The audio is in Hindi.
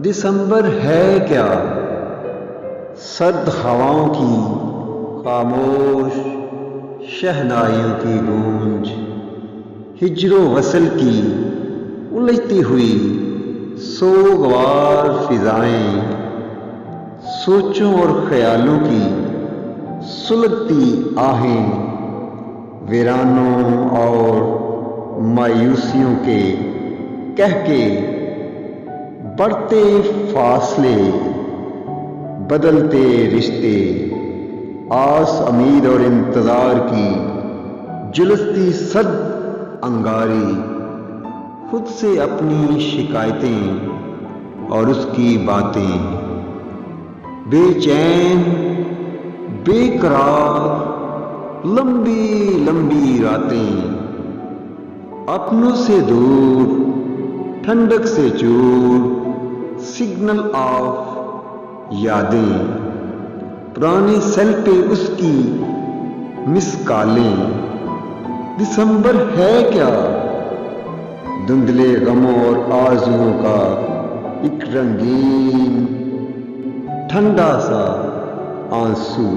दिसंबर है क्या? सर्द हवाओं की खामोश शहनाइयों की गूंज, हिज्रो वसल की उलझती हुई सोगवार फिजाएं, सोचों और ख्यालों की सुलगती आहें, वीरानों और मायूसियों के कह के बढ़ते फासले, बदलते रिश्ते, आस उम्मीद और इंतजार की जुलसती सर्द अंगारी, खुद से अपनी शिकायतें और उसकी बातें, बेचैन बेकरार लंबी लंबी रातें, अपनों से दूर ठंडक से चूर सिग्नल ऑफ यादें, पुराने सेल पे उसकी मिस कॉलें। दिसंबर है क्या? धुंधले गमों और आरज़ुओं का एक रंगीन ठंडा सा आंसू।